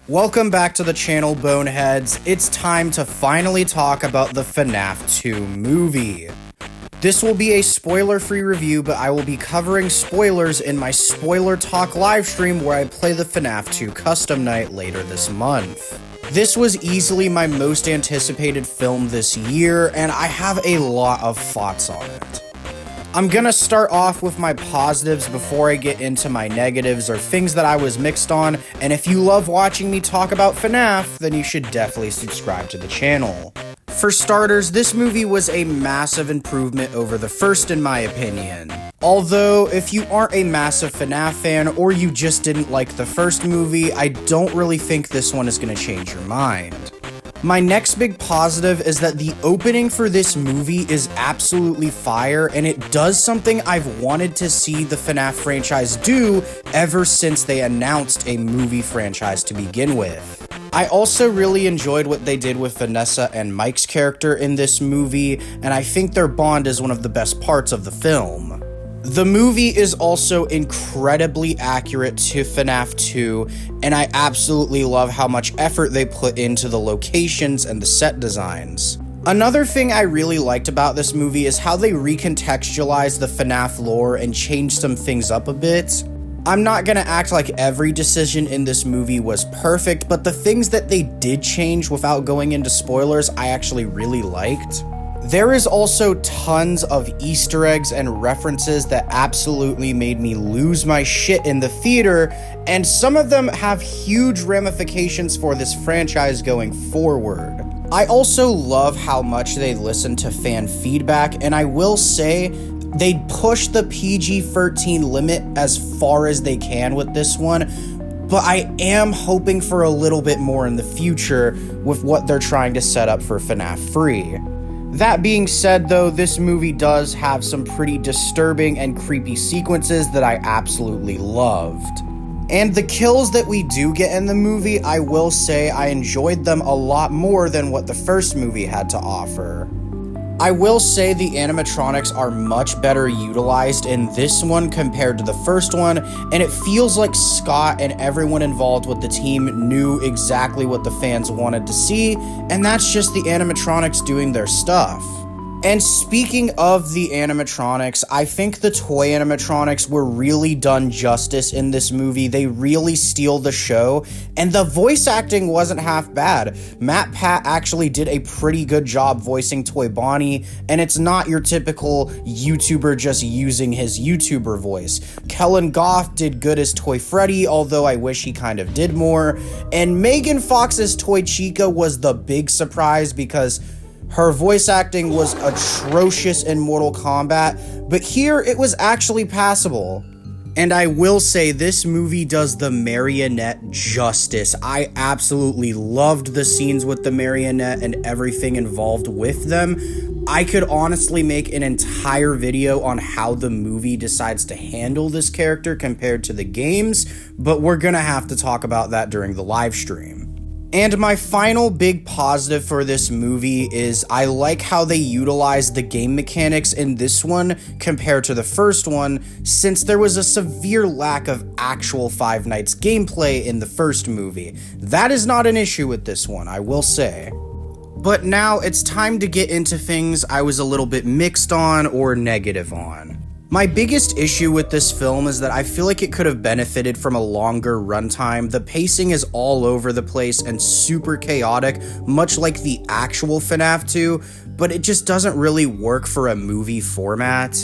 Welcome back to the channel, Boneheads. It's time to finally talk about the Fnaf 2 movie. This will be a spoiler-free review, but I will be covering spoilers in my Spoiler Talk livestream where I play the Fnaf 2 custom night later this month. This was easily my most anticipated film this year, and I have a lot of thoughts on it. I'm gonna start off with my positives before I get into my negatives or things that I was mixed on, and if you love watching me talk about FNAF, then you should definitely subscribe to the channel. For starters, this movie was a massive improvement over the first in my opinion. Although, if you aren't a massive FNAF fan or you just didn't like the first movie, I don't really think this one is gonna change your mind. My next big positive is that the opening for this movie is absolutely fire, and it does something I've wanted to see the FNAF franchise do ever since they announced a movie franchise to begin with. I also really enjoyed what they did with Vanessa and Mike's character in this movie, and I think their bond is one of the best parts of the film. The movie is also incredibly accurate to FNAF 2, and I absolutely love how much effort they put into the locations and the set designs. Another thing I really liked about this movie is how they recontextualized the FNAF lore and changed some things up a bit. I'm not gonna act like every decision in this movie was perfect, but the things that they did change without going into spoilers, I actually really liked. There is also tons of Easter eggs and references that absolutely made me lose my shit in the theater, and some of them have huge ramifications for this franchise going forward. I also love how much they listen to fan feedback, and I will say they push the PG-13 limit as far as they can with this one, but I am hoping for a little bit more in the future with what they're trying to set up for FNAF 3. That being said though, this movie does have some pretty disturbing and creepy sequences that I absolutely loved. And the kills that we do get in the movie, I will say I enjoyed them a lot more than what the first movie had to offer. I will say the animatronics are much better utilized in this one compared to the first one, and it feels like Scott and everyone involved with the team knew exactly what the fans wanted to see, and that's just the animatronics doing their stuff. And speaking of the animatronics, I think the toy animatronics were really done justice in this movie. They really steal the show, and the voice acting wasn't half bad. Matt Pat actually did a pretty good job voicing Toy Bonnie, and it's not your typical YouTuber just using his YouTuber voice. Kellen Goff did good as Toy Freddy, although I wish he kind of did more, and Megan Fox's Toy Chica was the big surprise because her voice acting was atrocious in Mortal Kombat, but here it was actually passable. And I will say this movie does the marionette justice. I absolutely loved the scenes with the marionette and everything involved with them. I could honestly make an entire video on how the movie decides to handle this character compared to the games, but we're gonna have to talk about that during the live stream. And my final big positive for this movie is I like how they utilize the game mechanics in this one compared to the first one, since there was a severe lack of actual Five Nights gameplay in the first movie. That is not an issue with this one, I will say. But now it's time to get into things I was a little bit mixed on or negative on. My biggest issue with this film is that I feel like it could have benefited from a longer runtime. The pacing is all over the place and super chaotic, much like the actual FNAF 2, but it just doesn't really work for a movie format.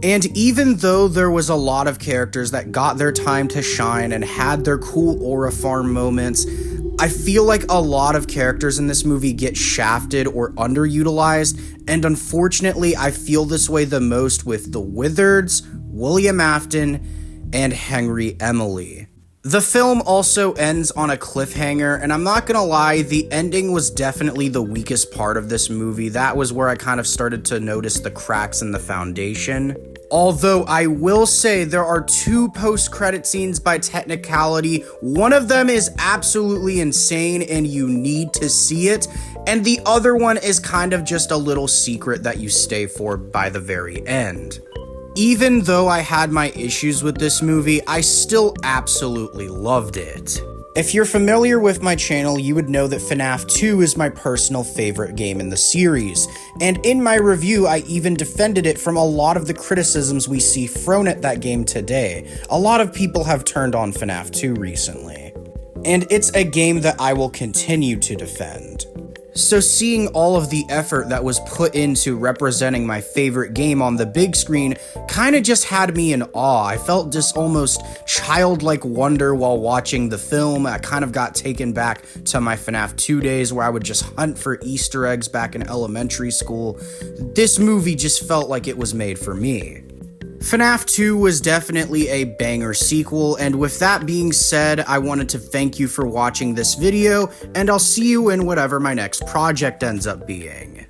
And even though there was a lot of characters that got their time to shine and had their cool aura farm moments, I feel like a lot of characters in this movie get shafted or underutilized, and unfortunately I feel this way the most with the Wizards, William Afton, and Henry Emily. The film also ends on a cliffhanger, and I'm not gonna lie, the ending was definitely the weakest part of this movie. That was where I kind of started to notice the cracks in the foundation. Although I will say there are two post-credit scenes by technicality. One of them is absolutely insane and you need to see it, and the other one is kind of just a little secret that you stay for by the very end. Even though I had my issues with this movie, I still absolutely loved it. If you're familiar with my channel, you would know that Fnaf 2 is my personal favorite game in the series, and in my review I even defended it from a lot of the criticisms we see thrown at that game today. A lot of people have turned on Fnaf 2 recently, and it's a game that I will continue to defend. So seeing all of the effort that was put into representing my favorite game on the big screen kinda just had me in awe. I felt this almost childlike wonder while watching the film. I kind of got taken back to my FNAF 2 days where I would just hunt for Easter eggs back in elementary school. This movie just felt like it was made for me. FNAF 2 was definitely a banger sequel, and with that being said, I wanted to thank you for watching this video, and I'll see you in whatever my next project ends up being.